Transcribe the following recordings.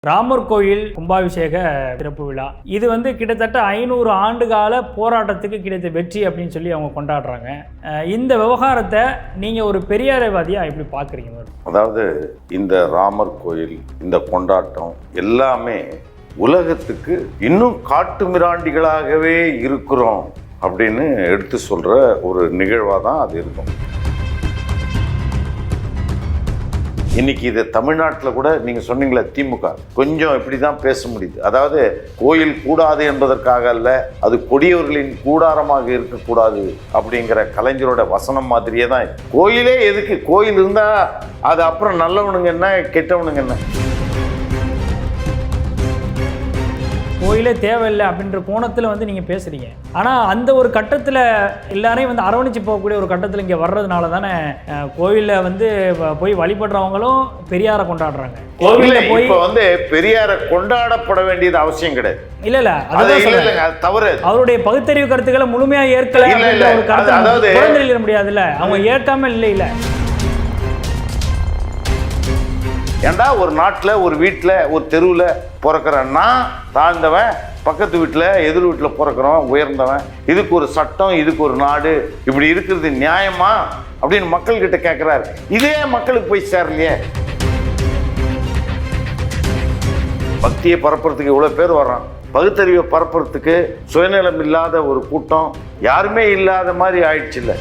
ராமர் கோயில் கும்பாபிஷேக சிறப்பு விழா இது கிட்டத்தட்ட 500 ஆண்டுகால போராட்டத்துக்கு கிடைத்த வெற்றி அப்படின்னு சொல்லி அவங்க கொண்டாடுறாங்க. இந்த விவகாரத்தை நீங்கள் ஒரு பெரியாரவாதியாக எப்படி பார்க்குறீங்க? அதாவது இந்த ராமர் கோயில் இந்த கொண்டாட்டம் எல்லாமே உலகத்துக்கு இன்னும் காட்டு மிராண்டிகளாகவே இருக்கிறோம் அப்படின்னு எடுத்து சொல்கிற ஒரு நிகழ்வாக தான் அது இருக்கும். இன்னைக்கு இது தமிழ்நாட்டில் கூட நீங்கள் சொன்னீங்களே திமுக கொஞ்சம் இப்படி தான் பேச முடியுது. அதாவது கோயில் கூடாது என்பதற்காக அல்ல, அது கொடியவர்களின் கூடாரமாக இருக்கக்கூடாது அப்படிங்கிற கலைஞரோட வசனம் மாதிரியே தான். கோயிலே எதுக்கு? கோயில் இருந்தால் அது அப்புறம் நல்லவனுங்க என்ன கெட்டவனுங்க என்ன? கோயிலே தேவையில்லை அப்படின்ற கோணத்தில் நீங்கள் பேசுகிறீங்க. ஆனால் அந்த ஒரு கட்டத்தில் எல்லாரையும் அரவணைச்சு போகக்கூடிய ஒரு கட்டத்தில் இங்கே வர்றதுனால தானே கோயிலில் போய் வழிபடுறவங்களும் பெரியாரை கொண்டாடுறாங்க. கோயிலில் போய் பெரியாரை கொண்டாடப்பட வேண்டியது அவசியம் கிடையாது. இல்ல தவறு. அவருடைய பகுத்தறிவு கருத்துக்களை முழுமையா ஏற்கல ஒரு கருத்து புறந்தள்ளிட முடியாதுல்ல. அவங்க ஏற்காம இல்ல. ஏண்டா ஒரு நாட்டில் ஒரு வீட்டில் ஒரு தெருவில் பிறக்கிறன்னா தாழ்ந்தவன், பக்கத்து வீட்டில் எதிர் வீட்டில் பிறக்கிறவன் உயர்ந்தவன், இதுக்கு ஒரு சட்டம், இதுக்கு ஒரு நாடு, இப்படி இருக்கிறது நியாயமா அப்படின்னு மக்கள்கிட்ட கேட்குறாரு. இதே மக்களுக்கு போய் சேரலையே. பக்தியை பரப்புறதுக்கு இவ்வளோ பேர் வர்றான், பகுத்தறிவை பரப்புறதுக்கு சுயநலம் இல்லாத ஒரு கூட்டம் யாருமே இல்லாத மாதிரி ஆயிடுச்சு. இல்லை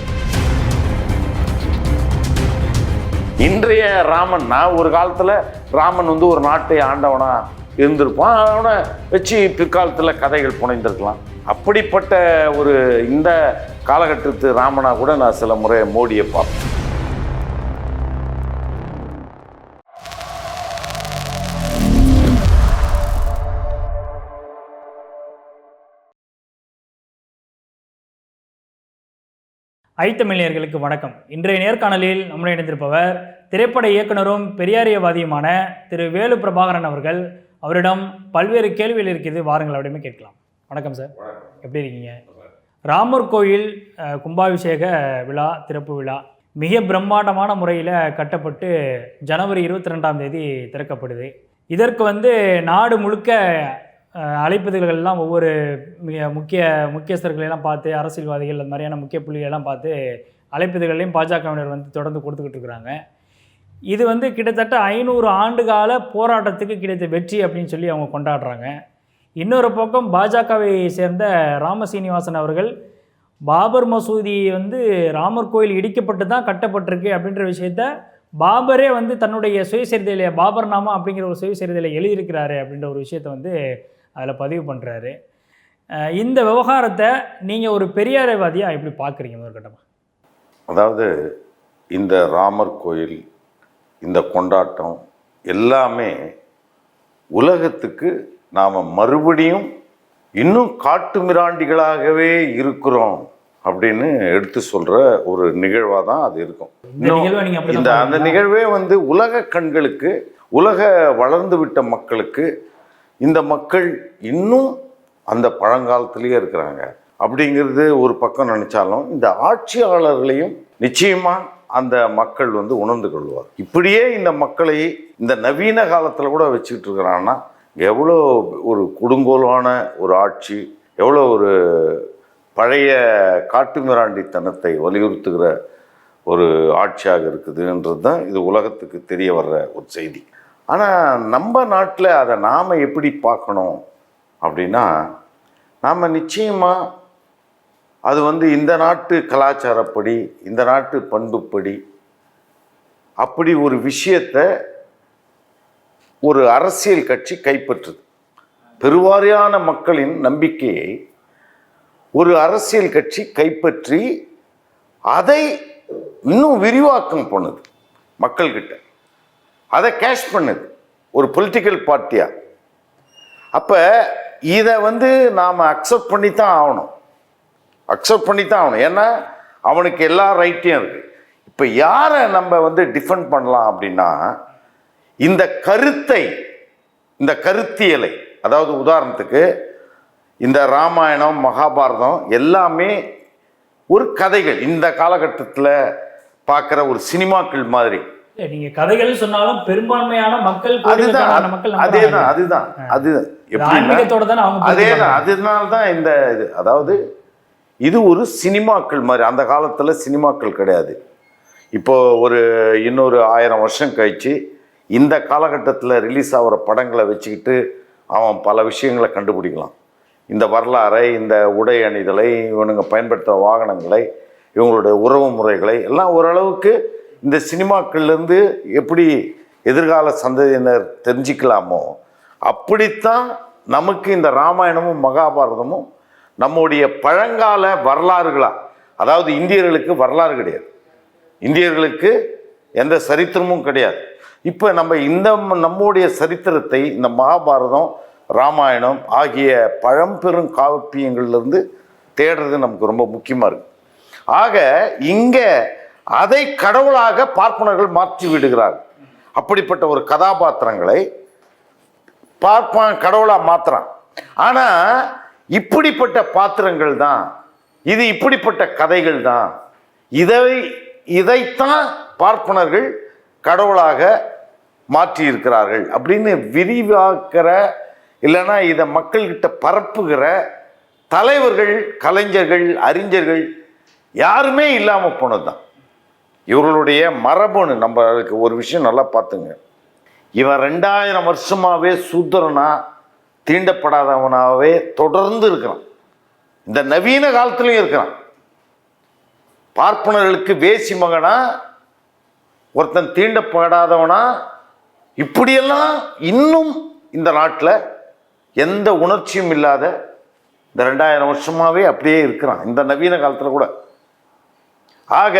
இன்றைய ராமன், நான் ஒரு காலத்தில் ராமன் ஒரு நாட்டை ஆண்டவனா இருந்திருப்பான், அவனை வச்சு பிற்காலத்தில் கதைகள் புனைந்திருக்கலாம். அப்படிப்பட்ட ஒரு இந்த காலகட்டத்து ராமனா கூட நான் சில முறை மோடியை பார்ப்பேன். ஐத்தமிழர்களுக்கு வணக்கம். இன்றைய நேர்காணலில் நம்முடைய இணைந்திருப்பவர் திரைப்பட இயக்குனரும் பெரியாரியவாதியுமான திரு வேலு பிரபாகரன் அவர்கள். அவரிடம் பல்வேறு கேள்விகள் இருக்குது, வாருங்கள் அப்படியுமே கேட்கலாம். வணக்கம் சார், எப்படி இருக்கீங்க? ராமர் கோயில் கும்பாபிஷேக விழா திறப்பு விழா மிக பிரம்மாண்டமான முறையில் கட்டப்பட்டு ஜனவரி 22ஆம் தேதி திறக்கப்படுது. இதற்கு நாடு முழுக்க அழைப்புதல்கள்லாம் ஒவ்வொரு முக்கியஸ்தர்களெல்லாம் பார்த்து, அரசியல்வாதிகள் அந்த மாதிரியான முக்கிய புள்ளிகளெல்லாம் பார்த்து அழைப்புதல்களையும் பாஜகவினர் தொடர்ந்து கொடுத்துக்கிட்டு இருக்கிறாங்க. இது கிட்டத்தட்ட 500 ஆண்டுகால போராட்டத்துக்கு கிடைத்த வெற்றி அப்படின்னு சொல்லி அவங்க கொண்டாடுறாங்க. இன்னொரு பக்கம் பாஜகவை சேர்ந்த ராமசீனிவாசன் அவர்கள் பாபர் மசூதி ராமர் கோயில் இடிக்கப்பட்டு தான் கட்டப்பட்டிருக்கு அப்படின்ற விஷயத்த பாபரே தன்னுடைய சுயசரிதையில் பாபர் நாமா அப்படிங்கிற ஒரு சுயசரிதையில் எழுதியிருக்கிறாரு அப்படின்ற ஒரு விஷயத்தை அதில் பதிவு பண்ணுறாரு. இந்த விவகாரத்தை நீங்கள் ஒரு பெரியாரவாதியாக எப்படி பார்க்குறீங்க? ஒரு கட்டமாக அதாவது இந்த ராமர் கோயில் இந்த கொண்டாட்டம் எல்லாமே உலகத்துக்கு நாம் மறுபடியும் இன்னும் காட்டு மிராண்டிகளாகவே இருக்கிறோம் அப்படின்னு எடுத்து சொல்கிற ஒரு நிகழ்வாக தான் அது இருக்கும். அந்த நிகழ்வே உலக கண்களுக்கு, உலக வளர்ந்து விட்ட மக்களுக்கு, இந்த மக்கள் இன்னும் அந்த பழங்காலத்திலேயே இருக்கிறாங்க அப்படிங்கிறது ஒரு பக்கம் நினச்சாலும், இந்த ஆட்சியாளர்களையும் நிச்சயமாக அந்த மக்கள் உணர்ந்து கொள்வார். இப்படியே இந்த மக்களை இந்த நவீன காலத்தில் கூட வச்சுக்கிட்டு இருக்கிறான்னா எவ்வளோ ஒரு கொடுங்கோலான ஒரு ஆட்சி, எவ்வளோ ஒரு பழைய காட்டு மிராண்டித்தனத்தை வலியுறுத்துகிற ஒரு ஆட்சியாக இருக்குதுன்றது தான் இது உலகத்துக்கு தெரிய வர்ற ஒரு செய்தி. ஆனால் நம்ம நாட்டில் அதை நாம் எப்படி பார்க்கணும் அப்படின்னா, நாம் நிச்சயமாக அது இந்த நாட்டு கலாச்சாரப்படி, இந்த நாட்டு பண்புப்படி அப்படி ஒரு விஷயத்தை ஒரு அரசியல் கட்சி கைப்பற்றுது. பெருவாரியான மக்களின் நம்பிக்கையை ஒரு அரசியல் கட்சி கைப்பற்றி அதை இன்னும் விரிவாக்கம் பண்ணுது, மக்கள்கிட்ட அதை கேஷ் பண்ணுது ஒரு பொலிட்டிக்கல் பார்ட்டியாக. அப்போ இதை நாம் அக்செப்ட் பண்ணி தான் ஆகணும். ஏன்னா அவனுக்கு எல்லா ரைட்டையும் இருக்குது. இப்போ யாரை நம்ம டிஃபெண்ட் பண்ணலாம் அப்படின்னா, இந்த கருத்தை, இந்த கருத்தியலை, அதாவது உதாரணத்துக்கு இந்த ராமாயணம் மகாபாரதம் எல்லாமே ஒரு கதைகள், இந்த காலகட்டத்தில் பார்க்குற ஒரு சினிமாக்கள் மாதிரி நீங்க கதைகள் சொன்னாலும் பெரும்பான்மையான மக்கள் மக்கள் அதுதான் ஆன்மீகத்தோட தானே அவங்க அதேதான். அதனால்தான் இந்த இது, அதாவது இது ஒரு சினிமாக்கள் மாதிரி. அந்த காலத்துல சினிமாக்கள் கிடையாது. இப்போ ஒரு இன்னொரு 1000 வருஷம் கழிச்சு இந்த காலகட்டத்தில் ரிலீஸ் ஆகிற படங்களை வச்சுக்கிட்டு அவன் பல விஷயங்களை கண்டுபிடிக்கலாம். இந்த வரலாறை, இந்த உடை அணிதலை, இவனுங்க பயன்படுத்துகிற வாகனங்களை, இவங்களுடைய உறவு முறைகளை எல்லாம் ஓரளவுக்கு இந்த சினிமாக்கள்லேருந்து எப்படி எதிர்கால சந்ததியினர் தெரிஞ்சுக்கலாமோ அப்படித்தான் நமக்கு இந்த ராமாயணமும் மகாபாரதமும் நம்முடைய பழங்கால வரலாறுகளா. அதாவது இந்தியர்களுக்கு வரலாறு கிடையாது, இந்தியர்களுக்கு எந்த சரித்திரமும் கிடையாது. இப்போ நம்ம நம்முடைய சரித்திரத்தை இந்த மகாபாரதம், ராமாயணம் ஆகிய பழம்பெரும் காப்பியங்கள்லேருந்து தேடுறது நமக்கு ரொம்ப முக்கியமாக இருக்கு. ஆக இங்கே அதை கடவுளாக பார்ப்பனர்கள் மாற்றி விடுகிறார்கள். அப்படிப்பட்ட ஒரு கதாபாத்திரங்களை பார்ப்பான் கடவுளாக மாற்றுறான். ஆனால் இப்படிப்பட்ட பாத்திரங்கள் தான், இது இப்படிப்பட்ட கதைகள் தான், இதைத்தான் பார்ப்பனர்கள் கடவுளாக மாற்றி இருக்கிறார்கள் அப்படின்னு விரிவாக்குற, இல்லைன்னா இதை மக்கள்கிட்ட பரப்புகிற தலைவர்கள், கலைஞர்கள், அறிஞர்கள் யாருமே இல்லாமல் போனது தான். இவர்களுடைய மரபணு நம்மளுக்கு ஒரு விஷயம் நல்லா பார்த்துங்க. இவன் 2000 வருஷமாகவே சூத்திரனா, தீண்டப்படாதவனாகவே தொடர்ந்து இருக்கிறான். இந்த நவீன காலத்துலையும் இருக்கிறான். பார்ப்பனர்களுக்கு வேசி மகனா, ஒருத்தன் தீண்டப்படாதவனா, இப்படியெல்லாம் இன்னும் இந்த நாட்டில் எந்த உணர்ச்சியும் இல்லாத இந்த 2000 வருஷமாகவே அப்படியே இருக்கிறான், இந்த நவீன காலத்தில் கூட. ஆக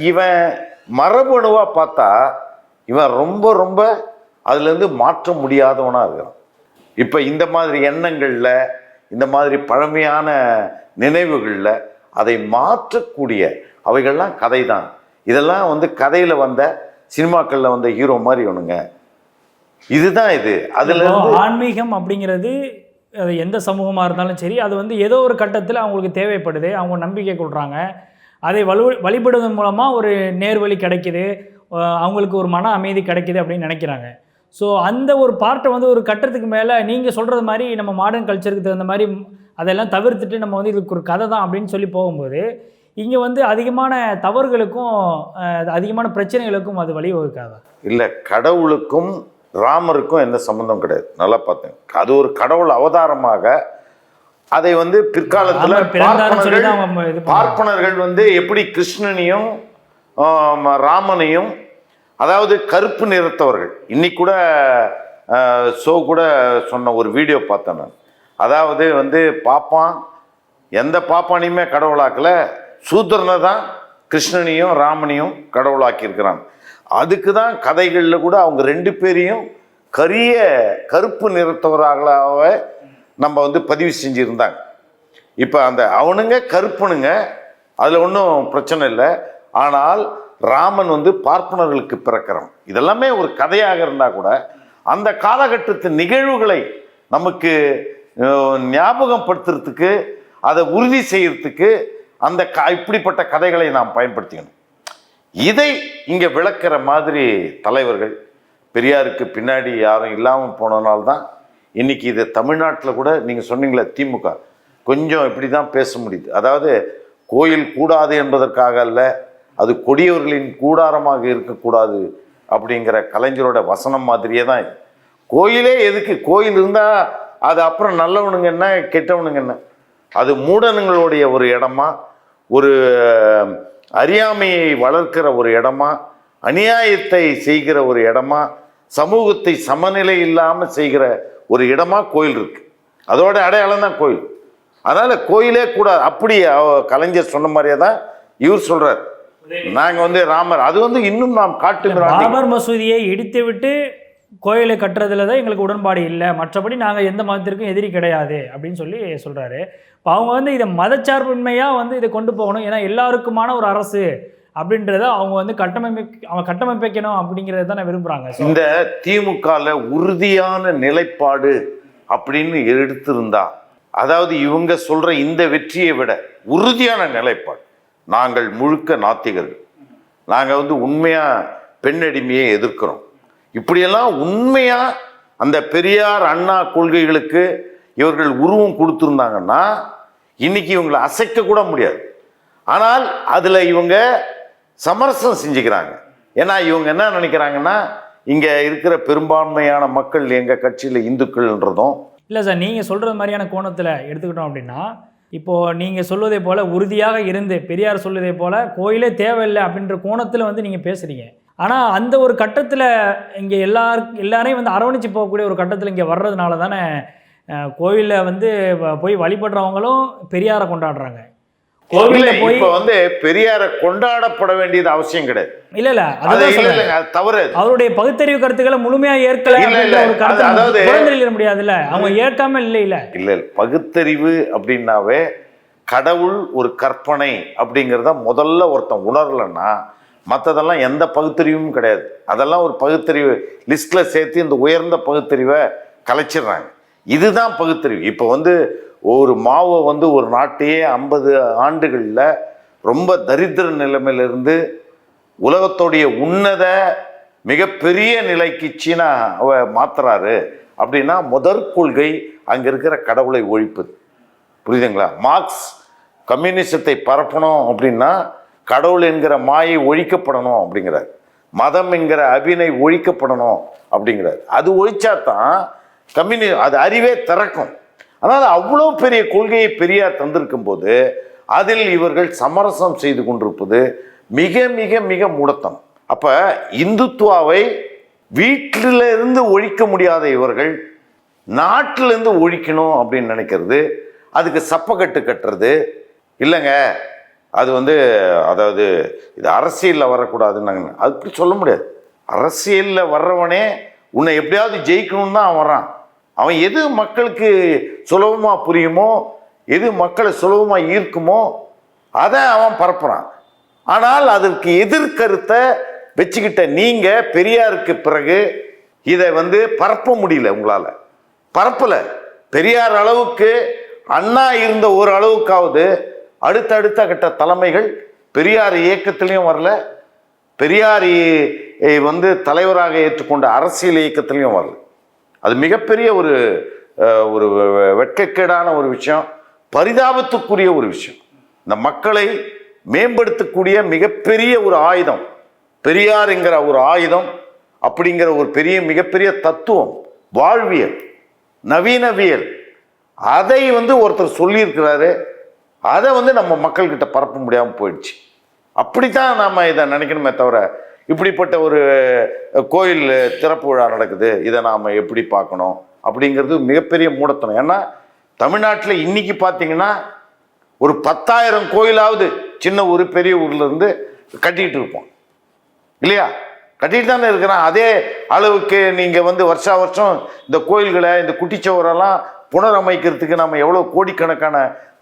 இவன் மரபணுவாக பார்த்தா இவன் ரொம்ப ரொம்ப அதுலேருந்து மாற்ற முடியாதவனாக இருக்கிறான். இப்போ இந்த மாதிரி எண்ணங்களில், இந்த மாதிரி பழமையான நினைவுகளில் அதை மாற்றக்கூடிய அவைகள்லாம் கதை தான். இதெல்லாம் கதையில் வந்த சினிமாக்களில் வந்த ஹீரோ மாதிரி ஒன்றுங்க. இதுதான் இது. அதில் ஆன்மீகம் அப்படிங்கிறது அது எந்த சமூகமாக இருந்தாலும் சரி, அது ஏதோ ஒரு கட்டத்தில் அவங்களுக்கு தேவைப்படுது, அவங்க நம்பிக்கை கொள்கிறாங்க, அதை வழிபடுவதன் மூலமாக ஒரு நேர்வழி கிடைக்கிது, அவங்களுக்கு ஒரு மன அமைதி கிடைக்கிது அப்படின்னு நினைக்கிறாங்க. ஸோ அந்த ஒரு பார்ட்டை ஒரு கட்டத்துக்கு மேலே நீங்கள் சொல்கிறது மாதிரி நம்ம மாடர்ன் கல்ச்சருக்கு தகுந்த மாதிரி அதெல்லாம் தவிர்த்துட்டு நம்ம இதுக்கு ஒரு கதை தான் அப்படின்னு சொல்லி போகும்போது இங்கே அதிகமான தவறுகளுக்கும் அதிகமான பிரச்சனைகளுக்கும் அது வழிவகுக்காதா? இல்லை, கடவுளுக்கும் ராமருக்கும் எந்த சம்பந்தம் கிடையாது. நல்லா பார்த்தேன். அது ஒரு கடவுள் அவதாரமாக அதை பிற்காலத்தில் பார்ப்பனர்கள் எப்படி கிருஷ்ணனையும் ராமனையும், அதாவது கருப்பு நிறத்தவர்கள், இன்னைக்கு கூட கூட சொன்ன ஒரு வீடியோ பார்த்தேன் நான். அதாவது பாப்பான் எந்த பாப்பானையுமே கடவுளாக்கல, சூத்திரனை தான் கிருஷ்ணனையும் ராமனையும் கடவுளாக்கியிருக்கிறான். அதுக்கு தான் கதைகளில் கூட அவங்க 2 பேரையும் கருப்பு நிறத்தவர்களாக நம்ம பதிவு செஞ்சுருந்தாங்க. இப்போ அந்த அவனுங்க கருப்பனுங்க, அதில் ஒன்றும் பிரச்சனை இல்லை. ஆனால் ராமன் பார்ப்பனர்களுக்கு பிறக்கிறான். இதெல்லாமே ஒரு கதையாக இருந்தால் கூட அந்த காலகட்டத்து நிகழ்வுகளை நமக்கு ஞாபகம் படுத்துறதுக்கு, அதை உறுதி செய்யறதுக்கு அந்த இப்படிப்பட்ட கதைகளை நாம் பயன்படுத்திக்கணும். இதை இங்கே விளக்குற மாதிரி தலைவர்கள், பெரியாருக்கு பின்னாடி யாரும் இல்லாமல் போனதுனால்தான் இன்னைக்கு இது தமிழ்நாட்டில் கூட நீங்கள் சொன்னீங்களே திமுக கொஞ்சம் இப்படி தான் பேச முடியுது. அதாவது கோயில் கூடாது என்பதற்காக அல்ல, அது கொடியவர்களின் கூடாரமாக இருக்கக்கூடாது அப்படிங்கிற கலைஞரோட வசனம் மாதிரியே தான் இது. கோயிலே எதுக்கு? கோயில் இருந்தால் அது அப்புறம் நல்லவனுங்க என்ன கெட்டவனுங்க என்ன? அது மூடனுங்களுடைய ஒரு இடமா, ஒரு அறியாமையை வளர்க்கிற ஒரு இடமா, அநியாயத்தை செய்கிற ஒரு இடமா, சமூகத்தை சமநிலை இல்லாமல் செய்கிற ஒரு இடமா கோயில் இருக்கு. அதோட அடையாளம் தான் கோயில். அதனால கோயிலே கூட அப்படி கலைஞர் சொன்ன மாதிரியே தான் இவர் சொல்றார். நாங்க ராமர் அது இன்னும் நாம் காட்டுகிறோம். பாபர் மசூதியை இடித்து விட்டு கோயிலை கட்டுறதுல தான் எங்களுக்கு உடன்பாடு இல்லை, மற்றபடி நாங்கள் எந்த மதத்திற்கும் எதிரி கிடையாது அப்படின்னு சொல்லி சொல்றாரு. இப்போ அவங்க இதை மதச்சார்பின்மையாக இதை கொண்டு போகணும், ஏன்னா எல்லாருக்குமான ஒரு அரசு அப்படின்றத அவங்க கட்டமைப்பிக்கணும் அப்படிங்கிறத தான் விரும்புகிறாங்க. இந்த திமுகவில் உறுதியான நிலைப்பாடு அப்படின்னு எடுத்திருந்தா, அதாவது இவங்க சொல்ற இந்த வெற்றியை விட உறுதியான நிலைப்பாடு, நாங்கள் முழுக்க நாத்திகர்கள், நாங்கள் உண்மையாக பெண்ணடிமையை எதிர்க்கிறோம். இப்படியெல்லாம் உண்மையா அந்த பெரியார் அண்ணா கொள்கைகளுக்கு இவர்கள் உருவம் கொடுத்துருந்தாங்கன்னா இன்னைக்கு இவங்களை அசைக்க கூட முடியாது. ஆனால் அதில் இவங்க சமரசம் செஞ்சுக்கிறாங்க. ஏன்னா இவங்க என்ன நினைக்கிறாங்கன்னா, இங்கே இருக்கிற பெரும்பான்மையான மக்கள் எங்கள் கட்சியில் இந்துக்கள்ன்றதும் இல்லை சார். நீங்கள் சொல்கிறது மாதிரியான கோணத்தில் எடுத்துக்கிட்டோம் அப்படின்னா, இப்போது நீங்கள் சொல்வதை போல் உறுதியாக இருந்து பெரியார் சொல்வதை போல் கோயிலே தேவையில்லை அப்படின்ற கோணத்தில் வந்து நீங்கள் பேசுகிறீங்க. ஆனால் அந்த ஒரு கட்டத்தில் இங்கே எல்லாரையும் வந்து அரவணைச்சு போகக்கூடிய ஒரு கட்டத்தில் இங்கே வர்றதுனால தானே கோயிலில் வந்து போய் வழிபடுறவங்களும் பெரியாரை கொண்டாடுறாங்க. கோவிலில் போய் இப்போ வந்து பெரியாரை கொண்டாடப்பட வேண்டியது அவசியம் கிடையாது. இல்ல தவறு. அவருடைய பகுத்தறிவு கருத்துக்களை முழுமையா ஏற்கல முடியாதுல்ல, அவங்க ஏற்காம இல்ல. பகுத்தறிவு அப்படின்னாவே கடவுள் ஒரு கற்பனை அப்படிங்கிறத முதல்ல ஒருத்தன் உணரலன்னா மற்றதெல்லாம் எந்த பகுத்தறிவும் கிடையாது. அதெல்லாம் ஒரு பகுத்தறிவு லிஸ்ட்ல சேர்த்து இந்த உயர்ந்த பகுத்தறிவை கலைச்சிடுறாங்க. இதுதான் பகுத்தறிவு. இப்போ வந்து ஒரு மாவை வந்து ஒரு நாட்டையே 50 ஆண்டுகளில் ரொம்ப தரித்திர நிலைமையிலிருந்து உலகத்துடைய உன்னத மிகப்பெரிய நிலைக்கு சீனா மாத்துறாரு அப்படின்னா முதற் கொள்கை அங்கே இருக்கிற கடவுளை ஒழிப்பது. புரியுதுங்களா? மார்க்ஸ் கம்யூனிசத்தை பரப்பணும் அப்படின்னா கடவுள் என்கிற மாயை ஒழிக்கப்படணும் அப்படிங்கிறார். மதம் என்கிற அபினை ஒழிக்கப்படணும் அப்படிங்கிறார். அது ஒழிச்சாதான் அது அறிவே திறக்கும். அதனால் அவ்வளோ பெரிய கொள்கையை பெரியார் தந்திருக்கும் போது அதில் இவர்கள் சமரசம் செய்து கொண்டிருப்பது மிக மிக மிக மூடத்தனம். அப்போ இந்துத்துவாவை வீட்டிலிருந்து ஒழிக்க முடியாத இவர்கள் நாட்டிலிருந்து ஒழிக்கணும் அப்படின்னு நினைக்கிறது, அதுக்கு சப்பக்கட்டு கட்டுறது இல்லைங்க. அது வந்து அதாவது இது அரசியலில் வரக்கூடாதுன்னு நாங்கள் அப்படி சொல்ல முடியாது. அரசியலில் வர்றவனே உன்னை எப்படியாவது ஜெயிக்கணும்னு தான் அவன் வரான். அவன் எது மக்களுக்கு சுலபமாக புரியுமோ, எது மக்களை சுலபமாக ஈர்க்குமோ அதை அவன் பரப்புறான். ஆனால் அதற்கு எதிர்கருத்தை வச்சுக்கிட்ட நீங்கள் பெரியாருக்கு பிறகு இதை வந்து பரப்ப முடியல. உங்களால் பரப்பலை. பெரியார் அளவுக்கு அண்ணா இருந்த ஒரு அளவுக்காவது அடுத்தடுத்த கட்ட தலைமைகள் பெரியார் இயக்கத்திலையும் வரல, பெரியார் வந்து தலைவராக ஏற்றுக்கொண்ட அரசியல் இயக்கத்திலையும் வரல. அது மிகப்பெரிய ஒரு ஒரு வெட்கக்கேடான ஒரு விஷயம், பரிதாபத்துக்குரிய ஒரு விஷயம். இந்த மக்களை மேம்படுத்தக்கூடிய மிகப்பெரிய ஒரு ஆயுதம் பெரியார் என்கிற ஒரு ஆயுதம் அப்படிங்கிற ஒரு பெரிய மிகப்பெரிய தத்துவம், வாழ்வியல், நவீனவியல், அதை வந்து ஒருத்தர் சொல்லியிருக்கிறாரு. அதை வந்து நம்ம மக்கள்கிட்ட பரப்ப முடியாமல் போயிடுச்சு. அப்படித்தான் நாம் இதை நினைக்கணுமே தவிர இப்படிப்பட்ட ஒரு கோயில் திறப்பு விழா நடக்குது, இதை நாம் எப்படி பார்க்கணும் அப்படிங்கிறது மிகப்பெரிய மூடத்தனம். ஏன்னா தமிழ்நாட்டில் இன்னைக்கு பார்த்தீங்கன்னா ஒரு 10,000 கோயிலாவது சின்ன ஊர் பெரிய ஊர்ல இருந்து கட்டிக்கிட்டு இருப்போம் இல்லையா? கட்டிட்டு தானே இருக்கிறான். அதே அளவுக்கு நீங்கள் வந்து வருஷா வருஷம் இந்த கோயில்களை இந்த குட்டிச்சவரெல்லாம் புனரமைக்கிறதுக்கு நம்ம எவ்வளோ கோடிக்கணக்கான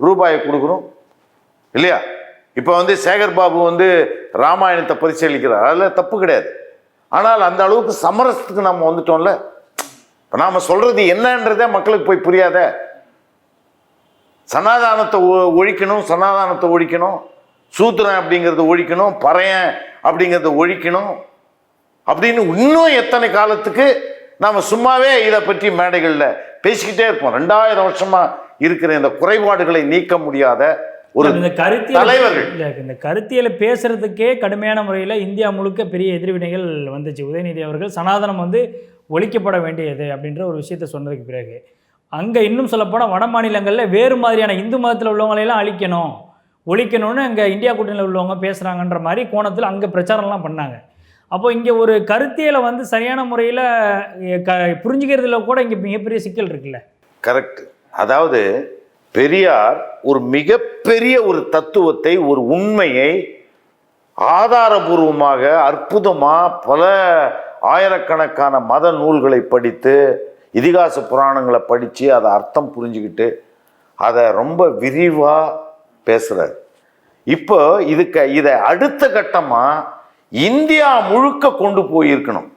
ரூபாயை கொடுக்குறோம் இல்லையா? இப்போ வந்து சேகர் பாபு வந்து ராமாயணத்தை பரிசீலிக்கிறார், அதில் தப்பு கிடையாது. ஆனால் அந்த அளவுக்கு சமரசத்துக்கு நம்ம வந்துட்டோம்ல. இப்போ நாம் சொல்கிறது என்னன்றதே மக்களுக்கு போய் புரியாத. சனாதானத்தை ஒழிக்கணும், சனாதானத்தை ஒழிக்கணும், சூத்திரன் அப்படிங்கிறத ஒழிக்கணும், பறையன் அப்படிங்கிறத ஒழிக்கணும் அப்படின்னு இன்னும் எத்தனை காலத்துக்கு நாம் சும்மாவே இதை பற்றி மேடைகளில் பேசிக்கிட்டே இருப்போம். 2000 வருஷமா இருக்கிற இந்த குறைபாடுகளை நீக்க முடியாத ஒரு தலைவர்கள். இந்த கருத்தியலை பேசுறதுக்கே கடுமையான முறையில் இந்தியா முழுக்க பெரிய எதிர்வினைகள் வந்துச்சு. உதயநிதி அவர்கள் சனாதனம் வந்து ஒழிக்கப்பட வேண்டியது அப்படின்ற ஒரு விஷயத்த சொன்னதுக்கு பிறகு அங்கே இன்னும் சொல்லப்போனால் வட மாநிலங்களில் வேறு மாதிரியான இந்து மதத்தில் உள்ளவங்களையெல்லாம் அழிக்கணும், ஒழிக்கணும்னு அங்கே இந்தியா கூட்டணியில் உள்ளவங்க பேசுகிறாங்கன்ற மாதிரி கோணத்தில் அங்கே பிரச்சாரம்லாம் பண்ணாங்க. அப்போ இங்கே ஒரு கருத்தியலை வந்து சரியான முறையில் புரிஞ்சுக்கிறதுல கூட இங்கே மிகப்பெரிய சிக்கல் இருக்குல்ல. கரெக்ட். அதாவது பெரியார் ஒரு மிகப்பெரிய ஒரு தத்துவத்தை, ஒரு உண்மையை ஆதாரபூர்வமாக அற்புதமாக பல ஆயிரக்கணக்கான மத நூல்களை படித்து இதிகாச புராணங்களை படித்து அதை அர்த்தம் புரிஞ்சுக்கிட்டு அதை ரொம்ப விரிவாக பேசுகிறார். இப்போ இதை அடுத்த கட்டமாக இந்தியா முழுக்க கொண்டு போயிருக்கணும்.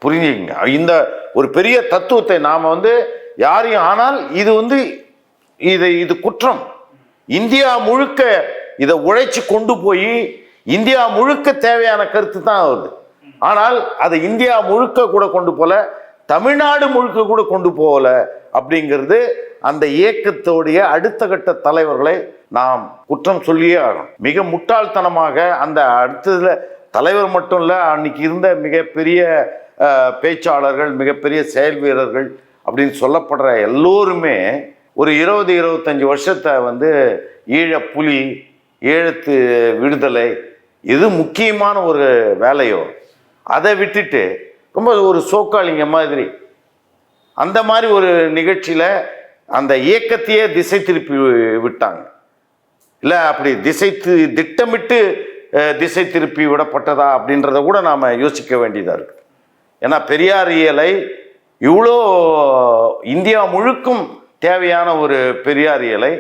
புரிஞ்சுக்கங்க. இந்த ஒரு பெரிய தத்துவத்தை நாம் வந்து யாரையும், ஆனால் இது வந்து இது குற்றம். இந்தியா முழுக்க இதை உழைச்சி கொண்டு போய் இந்தியா முழுக்க தேவையான கருத்து தான் வருது. ஆனால் அதை இந்தியா முழுக்க கூட கொண்டு போல, தமிழ்நாடு முழுக்க கூட கொண்டு போகல அப்படிங்கிறது அந்த இயக்கத்தோடைய அடுத்த கட்ட தலைவர்களை நாம் குற்றம் சொல்லியே ஆகணும். மிக முட்டாள்தனமாக அந்த அடுத்ததுல தலைவர் மட்டும் இல்லை, அன்னைக்கு இருந்த மிகப்பெரிய பேச்சாளர்கள், மிகப்பெரிய செயல் வீரர்கள் அப்படின்னு சொல்லப்படுற எல்லோருமே ஒரு 20-25 வருஷத்தை வந்து ஈழ புலி, ஈழத்து விடுதலை, எது முக்கியமான ஒரு வேலையோ அதை விட்டுட்டு ரொம்ப ஒரு சோக்காளிங்க மாதிரி அந்த மாதிரி ஒரு நிகழ்ச்சியில் அந்த இயக்கத்தையே திசை திருப்பி விட்டாங்க. இல்லை அப்படி திட்டமிட்டு திசை திருப்பி விடப்பட்டதா அப்படின்றத கூட நாம் யோசிக்க வேண்டியதாக இருக்குது. ஏன்னா பெரியாரியலை இவ்வளோ இந்தியா முழுக்கும் தேவையான ஒரு பெரியாரியலை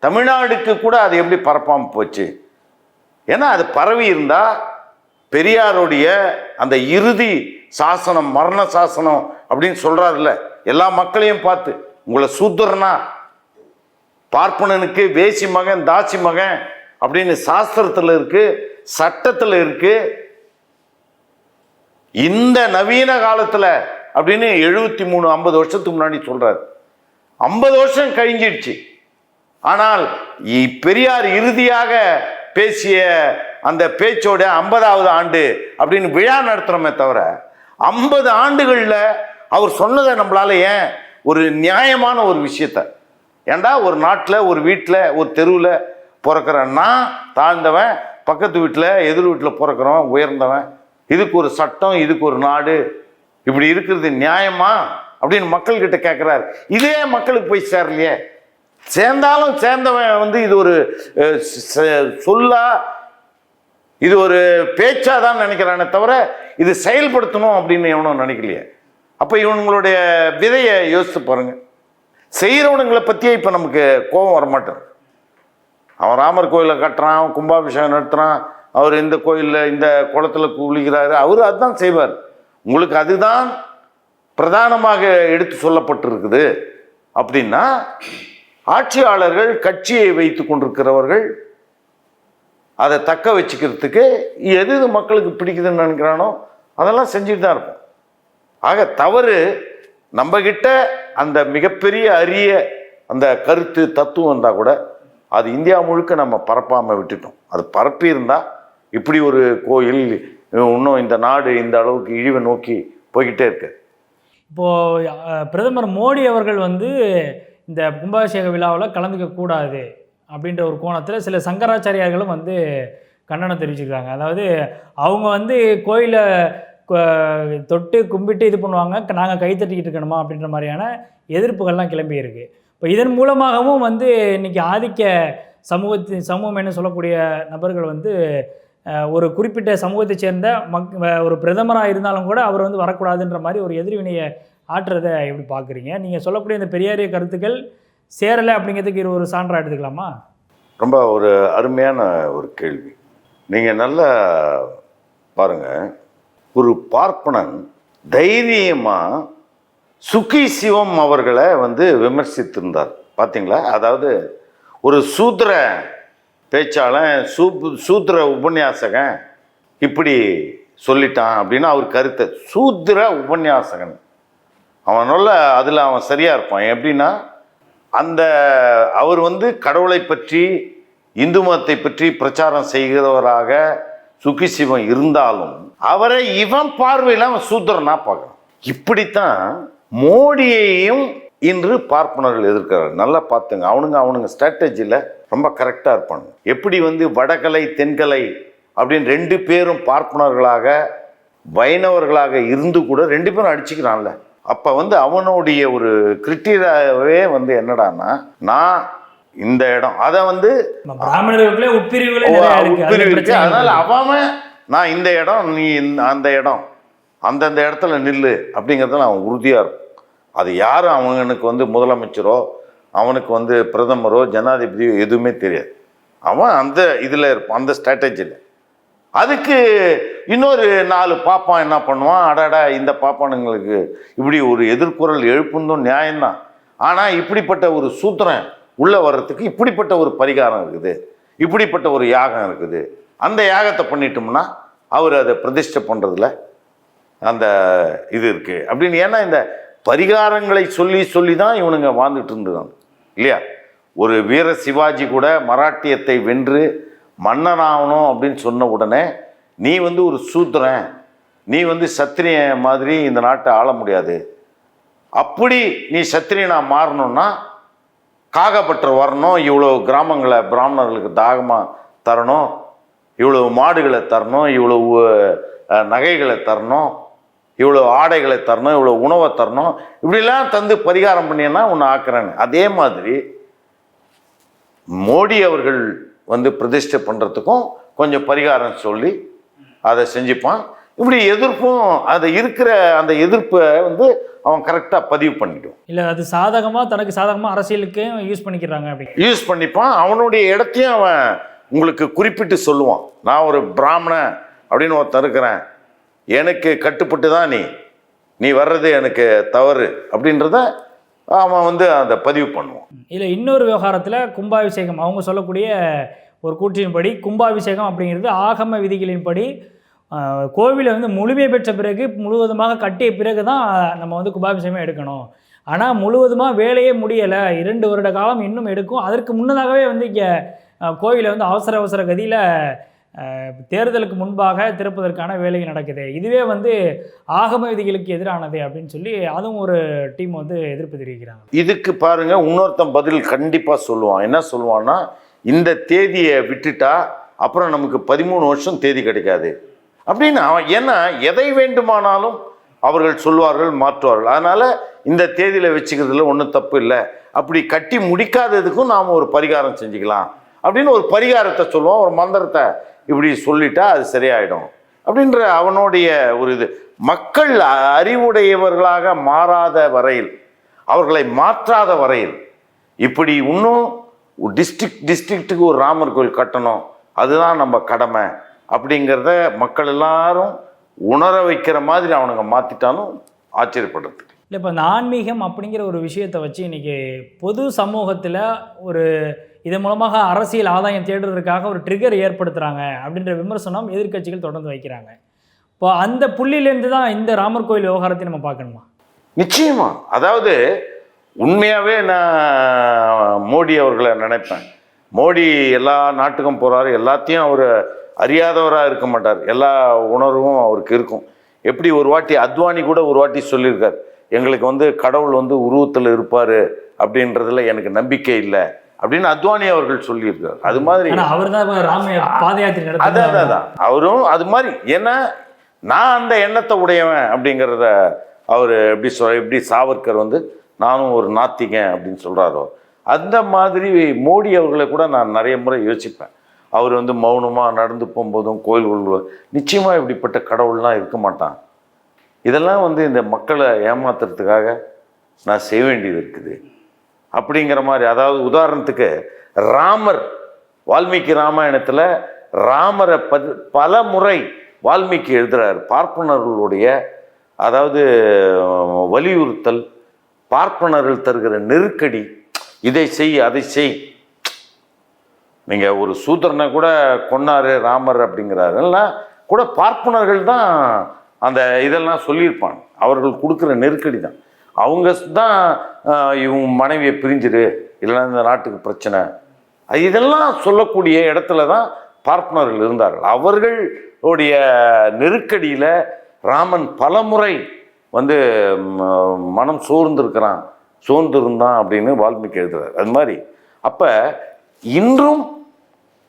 தமிழ்நாடுக்கு கூட அது எப்படி பரப்பாமல் போச்சு? ஏன்னா அது பரவி இருந்தால் பெரியாருடைய அந்த இறுதி சாசனம், மரண சாசனம் அப்படின்னு சொல்கிறாருல்ல, எல்லா மக்களையும் பார்த்து உங்களை சூத்திரனா, பார்ப்பனனுக்கு வேசி மகன் தாசி மகன் அப்படின்னு சாஸ்திரத்தில் இருக்கு, சட்டத்தில் இருக்கு. இந்த நவீன காலத்தில் அப்படின்னு 73-50 வருஷத்துக்கு முன்னாடி சொல்றாரு. 50 வருஷம் கழிஞ்சிடுச்சு. ஆனால் பெரியார் இறுதியாக பேசிய அந்த பேச்சோட 50வது ஆண்டு அப்படின்னு விழா நடத்துறோமே தவிர 50 ஆண்டுகளில் அவர் சொன்னதை நம்மளால ஏன் ஒரு நியாயமான ஒரு விஷயத்த, ஏண்டா ஒரு நாட்டில், ஒரு வீட்டில், ஒரு தெருவில் பிறக்கிறன்னா தாழ்ந்தவன், பக்கத்து வீட்டில் எதிர் வீட்டில் பிறக்கிறவன் உயர்ந்தவன், இதுக்கு ஒரு சட்டம், இதுக்கு ஒரு நாடு, இப்படி இருக்கிறது நியாயமா அப்படின்னு மக்கள்கிட்ட கேட்குறாரு. இதே மக்களுக்கு போய் சேரலையே. சேர்ந்தாலும் சேர்ந்தவன் வந்து இது ஒரு சொல்லா, இது ஒரு பேச்சா தான் நினைக்கிறானே தவிர இது செயல்படுத்தணும் அப்படின்னு எவனும் நினைக்கலையே. அப்போ இவனுங்களுடைய விதையை யோசித்து பாருங்க. செய்கிறவனுங்களை பற்றியே இப்போ நமக்கு கோபம் வரமாட்டேன். அவன் ராமர் கோயிலை கட்டுறான், கும்பாபிஷேகம் நடத்துகிறான், அவர் இந்த கோயிலில் இந்த குளத்தில் குளிக்கிறாரு, அவர் அதுதான் செய்வார். உங்களுக்கு அதுதான் பிரதானமாக எடுத்து சொல்லப்பட்டிருக்குது அப்படின்னா, ஆட்சியாளர்கள், கட்சியை வைத்து கொண்டிருக்கிறவர்கள் அதை தக்க வச்சுக்கிறதுக்கு எது மக்களுக்கு பிடிக்குதுன்னு நினைக்கிறானோ அதெல்லாம் செஞ்சுட்டு தான் இருப்போம். ஆக தவறு நம்மகிட்ட அந்த மிகப்பெரிய அரிய அந்த கருத்து தத்துவம் இருந்தால் கூட அது இந்தியா முழுக்க நம்ம பரப்பாமல் விட்டுட்டோம். அது பரப்பி இருந்தால் இப்படி ஒரு கோயில் இன்னும் இந்த நாடு இந்த அளவுக்கு இழிவை நோக்கி போய்கிட்டே இருக்கு. இப்போது பிரதமர் மோடி அவர்கள் வந்து இந்த கும்பாபிஷேக விழாவில் கலந்துக்க கூடாது அப்படின்ற ஒரு கோணத்தில் சில சங்கராச்சாரியார்களும் வந்து கண்டனம் தெரிவிச்சிருக்காங்க. அதாவது அவங்க வந்து கோயிலை தொட்டு கும்பிட்டு இது பண்ணுவாங்க, நாங்கள் கைத்தட்டிக்கிட்டு இருக்கணுமா அப்படின்ற மாதிரியான எதிர்ப்புகள்லாம் கிளம்பி இருக்கு. இப்போ இதன் மூலமாகவும் வந்து இன்றைக்கி ஆதிக்க சமூகம் என்ன சொல்லக்கூடிய நபர்கள் வந்து ஒரு குறிப்பிட்ட சமூகத்தை சேர்ந்த ஒரு பிரதமராக இருந்தாலும் கூட அவர் வந்து வரக்கூடாதுன்ற மாதிரி ஒரு எதிர்வினையை ஆற்றுறதை எப்படி பார்க்குறீங்க? நீங்கள் சொல்லக்கூடிய இந்த பெரியாரிய கருத்துக்கள் சேரலை அப்படிங்கிறதுக்கு இது ஒரு சான்றாக எடுத்துக்கலாமா? ரொம்ப ஒரு அருமையான ஒரு கேள்வி. நீங்கள் நல்லா பாருங்கள், ஒரு பார்ப்பனன் தைரியமாக சுகி சிவம் அவர்களை வந்து விமர்சித்திருந்தார் பார்த்தீங்களா? அதாவது ஒரு சூத்திர பேச்சாளன், சூத்திர உபன்யாசகன் இப்படி சொல்லிட்டான் அப்படின்னு அவர் கருத்தை. சூத்திர உபன்யாசகன் அவனோட அதில் அவன் சரியாக இருப்பான். எப்படின்னா, அந்த அவர் வந்து கடவுளை பற்றி, இந்து மதத்தை பற்றி பிரச்சாரம் செய்கிறவராக சுகிசிவம் இருந்தாலும் அவரை இவன் பார்வையில் அவன் சூத்திரனா பார்க்கறான். இப்படித்தான் மோடியையும் இன்று பார்ப்பனர்கள் எதிர்க்கிறார். நல்லா பார்த்துங்க, அவனுங்க ஸ்ட்ராட்டஜியில் ரொம்ப கரெக்டாக இருப்பானுங்க. எப்படி வந்து வடகலை தென்கலை அப்படின்னு 2 பேரும் பார்ப்பனர்களாக வைணவர்களாக இருந்து கூட 2 பேரும் அடிச்சுக்கிறான்ல. அப்போ வந்து அவனுடைய ஒரு கிரிட்டீரியாவே வந்து என்னடான்னா, நான் இந்த இடம், அதை வந்து பிராமணர்களுக்குள்ளே உட்பிரிவு இருக்கு, அதனால அவன் நான் இந்த இடம், நீ அந்த இடம், அந்தந்த இடத்துல நில்லு அப்படிங்கிறதுல அவன் உறுதியாக இருக்கும். அது யாரும் அவனுக்கு வந்து முதலமைச்சரோ அவனுக்கு வந்து பிரதமரோ ஜனாதிபதியோ எதுவுமே தெரியாது. அவன் அந்த இதில் இருப்பான், அந்த ஸ்ட்ராட்டஜியில். அதுக்கு இன்னொரு 4 பாப்பான் என்ன பண்ணுவான், அடாடா இந்த பாப்பானுங்களுக்கு இப்படி ஒரு எதிர்குரல் எழுப்புந்தும் நியாயம்தான். ஆனால் இப்படிப்பட்ட ஒரு சூத்திரன் உள்ளே வர்றதுக்கு இப்படிப்பட்ட ஒரு பரிகாரம் இருக்குது, இப்படிப்பட்ட ஒரு யாகம் இருக்குது, அந்த யாகத்தை பண்ணிட்டோம்னா அவர் அதை பிரதிஷ்டை பண்ணுறதுல அந்த இது இருக்குது அப்படின்னு. ஏன்னா இந்த பரிகாரங்களை சொல்லி சொல்லி தான் இவனுங்க வாழ்ந்துட்டு இருந்துதான் இல்லையா. ஒரு வீர சிவாஜி கூட மராட்டியத்தை வென்று மன்னனாகணும் அப்படின்னு சொன்ன உடனே நீ வந்து ஒரு சூத்திரன், நீ வந்து சத்திரியன் மாதிரி இந்த நாட்டை ஆள முடியாது, அப்படி நீ சத்திரியனா மாறணும்னா காகப்பற்று வரணும், இவ்வளோ கிராமங்களை பிராமணர்களுக்கு தாகமாக தரணும், இவ்வளோ மாடுகளை தரணும், இவ்வளோ நகைகளை தரணும், இவ்வளோ ஆடைகளை தரணும், இவ்வளோ உணவை தரணும், இப்படிலாம் தந்து பரிகாரம் பண்ணினா உன்னை ஆக்குறேன்னு. அதே மாதிரி மோடி அவர்கள் வந்து பிரதிஷ்டை பண்ணுறதுக்கும் கொஞ்சம் பரிகாரம் சொல்லி அதை செஞ்சுப்பான். இப்படி எதிர்ப்பும் அதை இருக்கிற அந்த எதிர்ப்பை வந்து அவன் கரெக்டாக பதிவு பண்ணிடுவான். இல்லை அது சாதகமாக தனக்கு சாதகமாக அரசியலுக்கு யூஸ் பண்ணிக்கிறாங்க அப்படி யூஸ் பண்ணிப்பான். அவனுடைய இடத்தையும் அவன் உங்களுக்கு குறிப்பிட்டு சொல்லுவான். நான் ஒரு பிராமணன் அப்படின்னு ஒருத்தன் இருக்கிறேன், எனக்கு கட்டுப்பட்டு தான் நீ வர்றது எனக்கு தவறு அப்படின்றத அவன் வந்து அதை பதிவு பண்ணுவான். இல்லை இன்னொரு விவகாரத்தில் கும்பாபிஷேகம் அவங்க சொல்லக்கூடிய ஒரு கூற்றின்படி கும்பாபிஷேகம் அப்படிங்கிறது ஆகம விதிகளின்படி கோவிலை வந்து முழுமை பெற்ற பிறகு முழுவதுமாக கட்டிய பிறகு தான் நம்ம வந்து கும்பாபிஷேகமே எடுக்கணும். ஆனால் முழுவதுமாக வேலையே முடியலை, 2 வருட காலம் இன்னும் எடுக்கும். அதற்கு முன்னதாகவே வந்து இங்கே கோவிலை வந்து அவசர கதியில் தேர்தலுக்கு முன்பாக திறப்பதற்கான வேலைகள் நடக்குது. இதுவே வந்து ஆகம விதிகளுக்கு எதிரானது அப்படின்னு சொல்லி அதுவும் ஒரு டீம் வந்து எதிர்ப்பு தெரிவிக்கிறாங்க. இதுக்கு பாருங்க இன்னொருத்தன் பதில் கண்டிப்பாக சொல்லுவான். என்ன சொல்லுவான்னா, இந்த தேதியை விட்டுட்டா அப்புறம் நமக்கு 13 வருஷம் தேதி கிடைக்காது அப்படின்னு அவன். ஏன்னா எதை வேண்டுமானாலும் அவர்கள் சொல்வார்கள், மாற்றுவார்கள். அதனால இந்த தேதியில் வச்சுக்கிறதுல ஒன்றும் தப்பு இல்லை, அப்படி கட்டி முடிக்காததுக்கும் நாம் ஒரு பரிகாரம் செஞ்சுக்கலாம் அப்படின்னு ஒரு பரிகாரத்தை சொல்லுவோம், ஒரு மந்திரத்தை இப்படி சொல்லிட்டா அது சரியாயிடும் அப்படின்ற அவனுடைய ஒரு இது. மக்கள் அறிவுடையவர்களாக மாறாத வரையில், அவர்களை மாற்றாத வரையில், இப்படி இன்னும் டிஸ்ட்ரிக்ட்டுக்கு ஒரு ராமர் கோயில் கட்டணும், அதுதான் நம்ம கடமை அப்படிங்கிறத மக்கள் எல்லாரும் உணர வைக்கிற மாதிரி அவனுங்க மாற்றிட்டாலும் ஆச்சரியப்படுறது இல்லை. இப்போ இந்த ஆன்மீகம் அப்படிங்கிற ஒரு விஷயத்தை வச்சு இன்றைக்கி பொது சமூகத்தில் ஒரு இதன் மூலமாக அரசியல் ஆதாயம் தேடுறதுக்காக ஒரு ட்ரிகர் ஏற்படுத்துகிறாங்க அப்படின்ற விமர்சனம் எதிர்க்கட்சிகள் தொடர்ந்து வைக்கிறாங்க. இப்போ அந்த புள்ளியிலேருந்து தான் இந்த ராமர் கோயில் விவகாரத்தை நம்ம பார்க்கணுமா? நிச்சயமா. அதாவது உண்மையாகவே நான் மோடி அவர்களை நினைப்பேன். மோடி எல்லா நாட்டுக்கும் போகிறாரு, எல்லாத்தையும் அவர் அறியாதவராக இருக்க மாட்டார், எல்லா உணர்வும் அவருக்கு இருக்கும். எப்படி ஒரு வாட்டி அத்வானி கூட ஒரு வாட்டி சொல்லியிருக்கார், எங்களுக்கு வந்து கடவுள் வந்து உருவத்தில் இருப்பார் அப்படின்றதுல எனக்கு நம்பிக்கை இல்லை அப்படின்னு அத்வானி அவர்கள் சொல்லியிருக்கார். அது மாதிரி அவர் தான் பாத யாத்திரை அதான் அவரும் அது மாதிரி. ஏன்னா நான் அந்த எண்ணத்தை உடையவன் அப்படிங்கிறத அவர் எப்படி சாவர்கர் வந்து நானும் ஒரு நாத்திகன் அப்படின்னு சொல்கிறாரோ, அந்த மாதிரி மோடி அவர்களை கூட நான் நிறைய முறை யோசிப்பேன். அவர் வந்து மௌனமாக நடந்து போகும்போதும் கோயில்கள் நிச்சயமாக இப்படிப்பட்ட கடவுள்லாம் இருக்க மாட்டான். இதெல்லாம் வந்து இந்த மக்களை ஏமாத்துறதுக்காக நான் செய்ய வேண்டியது இருக்குது அப்படிங்கிற மாதிரி. அதாவது உதாரணத்துக்கு ராமர், வால்மீகி ராமாயணத்தில் ராமரை பல முறை வால்மீகி எழுதுகிறார். பார்ப்பனர்களுடைய அதாவது வலியுறுத்தல், பார்ப்பனர்கள் தருகிற நெருக்கடி, இதை செய் அதை செய். நீங்கள் ஒரு சூத்திரனை கூட கொன்னாரு ராமர் அப்படிங்கிறாருலாம் கூட பார்ப்பனர்கள் தான் அந்த இதெல்லாம் சொல்லியிருப்பாங்க. அவர்கள் கொடுக்குற நெருக்கடி தான். அவங்க தான் இவங்க மனைவியை பிரிஞ்சிரு, இல்லைன்னா இந்த நாட்டுக்கு பிரச்சனை, இதெல்லாம் சொல்லக்கூடிய இடத்துல தான் பார்ப்பனர்கள் இருந்தார்கள். அவர்களுடைய நெருக்கடியில் ராமன் பலமுறை வந்து மனம் சோர்ந்திருந்தான் அப்படின்னு வால்மீகி எழுதுறார். அது மாதிரி அப்போ இன்றும்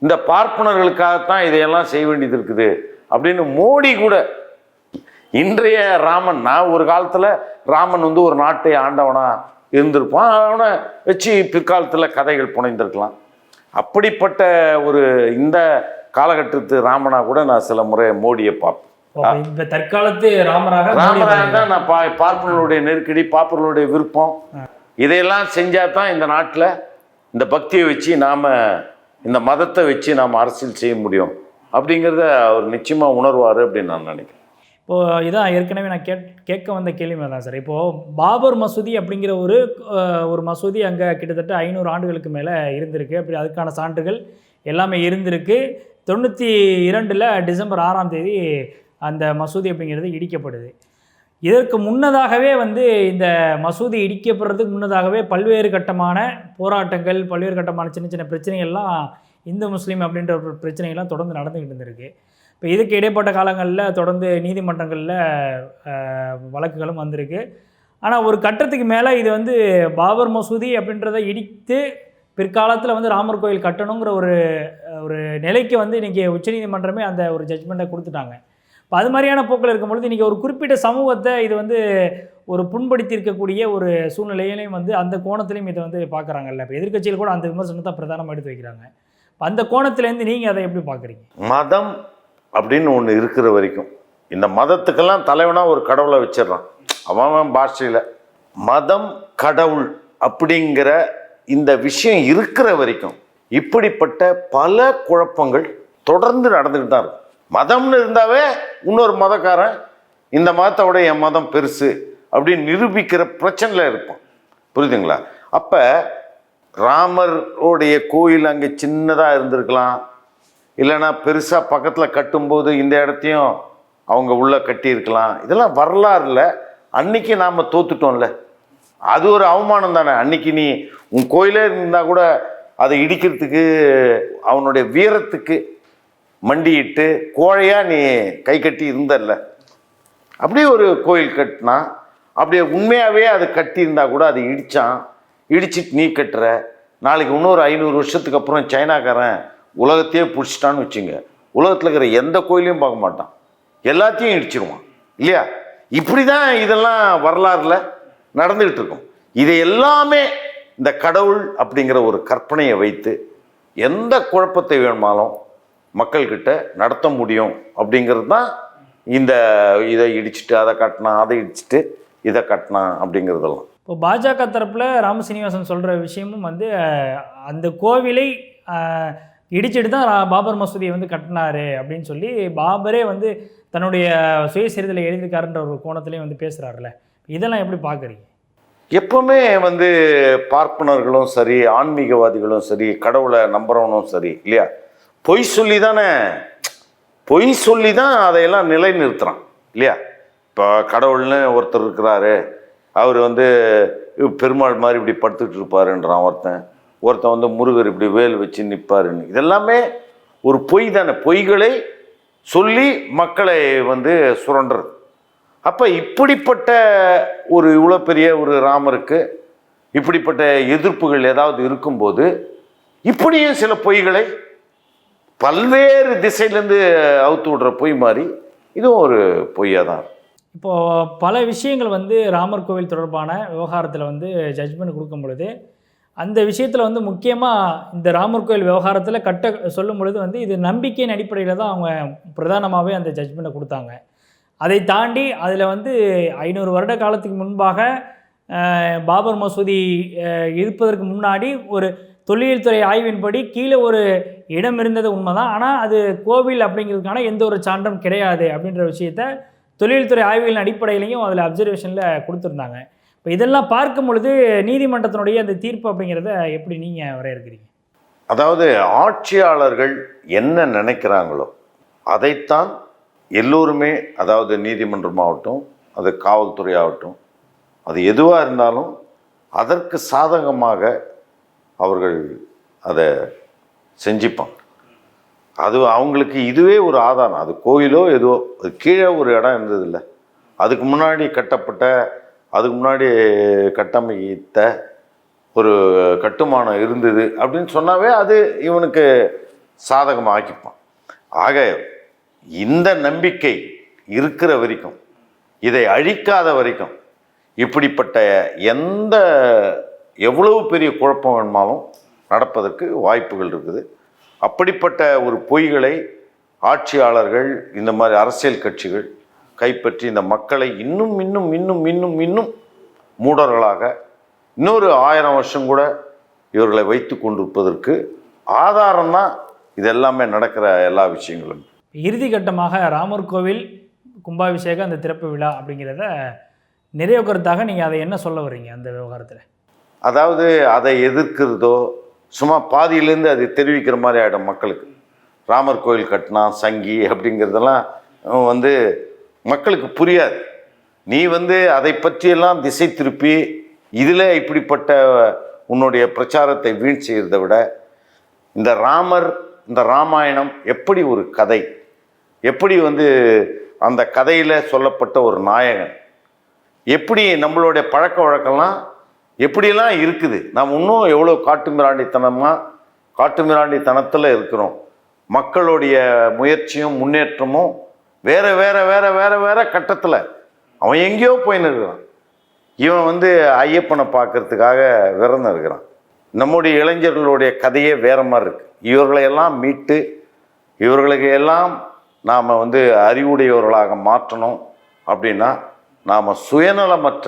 இந்த பார்ப்பனர்களுக்காகத்தான் இதையெல்லாம் செய்ய வேண்டியது இருக்குது அப்படின்னு மோடி கூட இன்றைய ராமன், நான் ஒரு காலத்தில் ராமன் வந்து ஒரு நாட்டை ஆண்டவனா இருந்திருப்பான், அவனை வச்சு பிற்காலத்தில் கதைகள் புனைந்திருக்கலாம். அப்படிப்பட்ட ஒரு இந்த காலகட்டத்து ராமனா கூட நான் சில முறை மோடியை பார்ப்பேன். இந்த தற்காலத்து ராமராக தான் நான் பார்ப்பனர்களுடைய நெருக்கடி, பார்ப்பனர்களுடைய விருப்பம், இதையெல்லாம் செஞ்சால் தான் இந்த நாட்டில் இந்த பக்தியை வச்சு நாம், இந்த மதத்தை வச்சு நாம் அரசியல் செய்ய முடியும் அப்படிங்கிறத அவர் நிச்சயமாக உணர்வார் அப்படின்னு நான் நினைக்கிறேன். இப்போது இதான் ஏற்கனவே நான் கேட்க வந்த கேள்வி தான் சார். இப்போது பாபர் மசூதி அப்படிங்கிற ஒரு மசூதி அங்கே கிட்டத்தட்ட 500 ஆண்டுகளுக்கு மேலே இருந்திருக்கு. அப்படி அதுக்கான சான்றுகள் எல்லாமே இருந்திருக்கு. 92 டிசம்பர் 6ஆம் தேதி அந்த மசூதி அப்படிங்கிறது இடிக்கப்படுது. இதற்கு முன்னதாகவே வந்து இந்த மசூதி இடிக்கப்படுறதுக்கு முன்னதாகவே பல்வேறு கட்டமான போராட்டங்கள், பல்வேறு கட்டமான சின்ன சின்ன பிரச்சனைகள்லாம் இந்து முஸ்லீம் அப்படின்ற ஒரு பிரச்சனைகள்லாம் தொடர்ந்து நடந்துக்கிட்டு இருந்திருக்கு. இப்போ இதுக்கு இடைப்பட்ட காலங்களில் தொடர்ந்து நீதிமன்றங்களில் வழக்குகளும் வந்திருக்கு. ஆனால் ஒரு கட்டத்துக்கு மேலே இது வந்து பாபர் மசூதி அப்படின்றத இடித்து பிற்காலத்தில் வந்து ராமர் கோயில் கட்டணுங்கிற ஒரு ஒரு நிலைக்கு வந்து இன்றைக்கி உச்சநீதிமன்றமே அந்த ஒரு ஜட்ஜ்மெண்ட்டை கொடுத்துட்டாங்க. இப்போ அது மாதிரியான போக்கில் இருக்கும்பொழுது இன்றைக்கி ஒரு குறிப்பிட்ட சமூகத்தை இது வந்து ஒரு புண்படுத்தி இருக்கக்கூடிய ஒரு சூழ்நிலையிலையும் வந்து அந்த கோணத்திலையும் இதை வந்து பார்க்குறாங்கல்ல. இப்போ எதிர்க்கட்சியில் கூட அந்த விமர்சனத்தை பிரதானமாக எடுத்து வைக்கிறாங்க. அந்த கோணத்துலேருந்து நீங்கள் அதை எப்படி பார்க்குறீங்க? மதம் அப்படின்னு ஒன்று இருக்கிற வரைக்கும் இந்த மதத்துக்கெல்லாம் தலைவனாக ஒரு கடவுளை வச்சிடறான் அவன் பாஷையில். மதம் கடவுள் அப்படிங்கிற இந்த விஷயம் இருக்கிற வரைக்கும் இப்படிப்பட்ட பல குழப்பங்கள் தொடர்ந்து நடந்துக்கிட்டு தான் இருக்கும். மதம்னு இருந்தாவே இன்னொரு மதக்காரன் இந்த மதத்தோட என் மதம் பெருசு அப்படின்னு நிரூபிக்கிற பிரச்சனையில் இருப்பான். புரியுதுங்களா? அப்போ ராமருடைய கோயில் அங்கே சின்னதாக இருந்திருக்கலாம், இல்லைன்னா பெருசாக பக்கத்தில் கட்டும்போது இந்த இடத்தையும் அவங்க உள்ளே கட்டியிருக்கலாம். இதெல்லாம் வரலாறுல அன்னைக்கு நாம் தோத்துட்டோம்ல, அது ஒரு அவமானம் தானே. அன்னைக்கு நீ உன் கோயிலே இருந்தால் கூட அதை இடிக்கிறதுக்கு அவனுடைய வீரத்துக்கு மண்டியிட்டு கோழையாக நீ கை கட்டி இருந்தல்ல. அப்படியே ஒரு கோயில் கட்டினா அப்படியே உண்மையாகவே அதை கட்டி இருந்தால் கூட அதை இடிச்சிட்டு நீ கட்டுற. நாளைக்கு இன்னொரு 500 வருஷத்துக்கு அப்புறம் சைனாக்காரன் உலகத்தையே பிடிச்சிட்டான்னு வச்சுங்க, உலகத்தில் இருக்கிற எந்த கோயிலையும் பார்க்க மாட்டான், எல்லாத்தையும் இடிச்சிருவான் இல்லையா? இப்படி தான் இதெல்லாம் வரலாறுல நடந்துகிட்டு இருக்கும். இதை எல்லாமே இந்த கடவுள் அப்படிங்கிற ஒரு கற்பனையை வைத்து எந்த குழப்பத்தை வேணுமாலும் மக்கள்கிட்ட நடத்த முடியும் அப்படிங்கிறது தான் இந்த இதை இடிச்சிட்டு அதை கட்டினா, அதை இடிச்சிட்டு இதை கட்டினா அப்படிங்கிறதெல்லாம். இப்போ பாஜக தரப்பில் ராமசீனிவாசன் சொல்கிற விஷயமும் வந்து அந்த கோவிலை இடிச்சிட்டு தான் பாபர் மசூதியை வந்து கட்டினாரு அப்படின்னு சொல்லி பாபரே வந்து தன்னுடைய சுயசரிதலை எழுதியிருக்காருன்ற ஒரு கோணத்துலேயும் வந்து பேசுகிறாருல்ல. இதெல்லாம் எப்படி பார்க்குறீங்க? எப்பவுமே வந்து பார்ப்பனர்களும் சரி, ஆன்மீகவாதிகளும் சரி, கடவுளை நம்புறவனும் சரி இல்லையா, பொய் சொல்லி தான் அதையெல்லாம் நிலைநிறுத்துறான் இல்லையா? இப்போ கடவுள்னு ஒருத்தர் இருக்கிறாரு, அவர் வந்து பெருமாள் மாதிரி இப்படி படுத்துக்கிட்டு இருப்பாருன்றான் ஒருத்தன் வந்து முருகர் இப்படி வேல் வச்சு நிற்பாருன்னு. இதெல்லாமே ஒரு பொய் தானே. பொய்களை சொல்லி மக்களை வந்து சுரண்டுறது. அப்போ இப்படிப்பட்ட ஒரு இவ்வளோ பெரிய ஒரு ராமருக்கு இப்படிப்பட்ட எதிர்ப்புகள் ஏதாவது இருக்கும்போது இப்படியும் சில பொய்களை பல்வேறு திசையிலேருந்து அவுத்து விடுற பொய் மாதிரி இதுவும் ஒரு பொய்யாக தான். இப்போது பல விஷயங்கள் வந்து ராமர் கோவில் தொடர்பான விவகாரத்தில் வந்து ஜட்ஜ்மெண்ட் கொடுக்கும் பொழுது அந்த விஷயத்தில் வந்து முக்கியமாக இந்த ராமர் கோயில் விவகாரத்தில் சொல்லும் பொழுது வந்து இது நம்பிக்கையின் அடிப்படையில் தான் அவங்க பிரதானமாகவே அந்த ஜட்ஜ்மெண்ட்டை கொடுத்தாங்க. அதை தாண்டி அதில் வந்து 500 வருட காலத்துக்கு முன்பாக பாபர் மசூதி இருப்பதற்கு முன்னாடி ஒரு தொல்லியல் துறை ஆய்வின்படி கீழே ஒரு இடம் இருந்தது உண்மைதான், ஆனால் அது கோவில் அப்படிங்கிறதுக்கான எந்த ஒரு சான்றும் கிடையாது அப்படின்ற விஷயத்த தொல்லியல் துறை ஆய்வுகளின் அடிப்படையிலையும் அதில் அப்சர்வேஷனில் கொடுத்துருந்தாங்க. இப்போ இதெல்லாம் பார்க்கும் பொழுது நீதிமன்றத்தினுடைய அந்த தீர்ப்பு அப்படிங்கிறத எப்படி நீங்கள் வரையறுக்கிறீங்க? அதாவது ஆட்சியாளர்கள் என்ன நினைக்கிறாங்களோ அதைத்தான் எல்லோருமே, அதாவது நீதிமன்றமாகட்டும், அது காவல்துறை ஆகட்டும், அது எதுவாக இருந்தாலும் அதற்கு சாதகமாக அவர்கள் அதை செஞ்சுப்பாங்க. அது அவங்களுக்கு இதுவே ஒரு ஆதாரம். அது கோயிலோ எதுவோ, அது கீழே ஒரு இடம் இருந்ததில்லை, அதுக்கு முன்னாடி அதுக்கு முன்னாடி கட்டமைத்த ஒரு கட்டுமானம் இருந்தது அப்படின்னு சொன்னாவே அது இவனுக்கு சாதகமாக ஆக்கிப்பான். ஆக இந்த நம்பிக்கை இருக்கிற வரைக்கும், இதை அழிக்காத வரைக்கும் இப்படிப்பட்ட எவ்வளவு பெரிய குழப்பம் வேணுமாலும் நடப்பதற்கு வாய்ப்புகள் இருக்குது. அப்படிப்பட்ட ஒரு பொய்களை ஆட்சியாளர்கள், இந்த மாதிரி அரசியல் கட்சிகள் கைப்பற்றி இந்த மக்களை இன்னும் இன்னும் இன்னும் இன்னும் இன்னும் மூடர்களாக இன்னொரு 1000 வருஷம் கூட இவர்களை வைத்து கொண்டிருப்பதற்கு ஆதாரம் தான் இதெல்லாமே நடக்கிற எல்லா விஷயங்களும். இறுதி கட்டமாக ராமர் கோவில் கும்பாபிஷேகம் அந்த திறப்பு விழா அப்படிங்கிறத நிறைய கருத்தாக நீங்கள் அதை என்ன சொல்ல வர்றீங்க அந்த விவகாரத்தில்? அதாவது அதை எதிர்க்கிறதோ சும்மா பாதியிலேருந்து அதை தெரிவிக்கிற மாதிரி ஆகிடும் மக்களுக்கு. ராமர் கோயில் கட்டினா சங்கி அப்படிங்கிறதெல்லாம் வந்து மக்களுக்கு புரியாது. நீ வந்து அதை பற்றியெல்லாம் திசை திருப்பி இதில் இப்படிப்பட்ட உன்னுடைய பிரச்சாரத்தை வீண் செய்கிறத விட இந்த ராமர், இந்த ராமாயணம் எப்படி ஒரு கதை, எப்படி வந்து அந்த கதையில் சொல்லப்பட்ட ஒரு நாயகன், எப்படி நம்மளுடைய பழக்க வழக்கம்லாம் எப்படியெல்லாம் இருக்குது, நாம் இன்னும் எவ்வளோ காட்டுமிராண்டித்தனத்தில் இருக்கிறோம், மக்களுடைய முயற்சியும் முன்னேற்றமும் வேற வேற வேற வேற வேற கட்டத்தில் அவன் எங்கேயோ போயின்னு இருக்கிறான். இவன் வந்து ஐயப்பனை பார்க்கறதுக்காக விரதம் இருக்கிறான். நம்முடைய இளைஞர்களுடைய கதையே வேற மாதிரி இருக்கு. இவர்களையெல்லாம் மீட்டு இவர்களுக்கு எல்லாம் நாம் வந்து அறிவுடையவர்களாக மாற்றணும் அப்படின்னா நாம் சுயநலமற்ற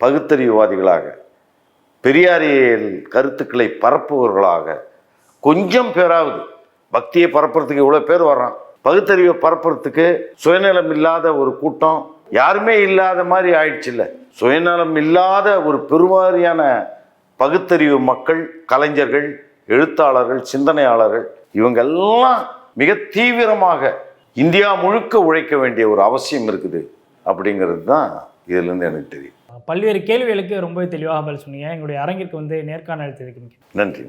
பகுத்தறிவுவாதிகளாக, பெரியாரியல் கருத்துக்களை பரப்புவர்களாக, கொஞ்சம் பேராவது பக்தியை பரப்புறதுக்கு இவ்வளோ பேர் வர்றான், பகுத்தறிவை பரப்புறதுக்கு சுயநலம் இல்லாத ஒரு கூட்டம் யாருமே இல்லாத மாதிரி ஆயிடுச்சு. இல்லை, சுயநலம் இல்லாத ஒரு பெருவாரியான பகுத்தறிவு மக்கள், கலைஞர்கள், எழுத்தாளர்கள், சிந்தனையாளர்கள் இவங்கெல்லாம் மிக தீவிரமாக இந்தியா முழுக்க உழைக்க வேண்டிய ஒரு அவசியம் இருக்குது. அப்படிங்கிறது தான் இதிலிருந்து எனக்கு தெரியும். பல்வேறு கேள்விகளுக்கு ரொம்ப தெளிவாக பதில் சொன்னீங்க. எங்களுடைய அரங்கிற்கு வந்து நேர்காணல் எடுத்ததுக்கு நன்றி.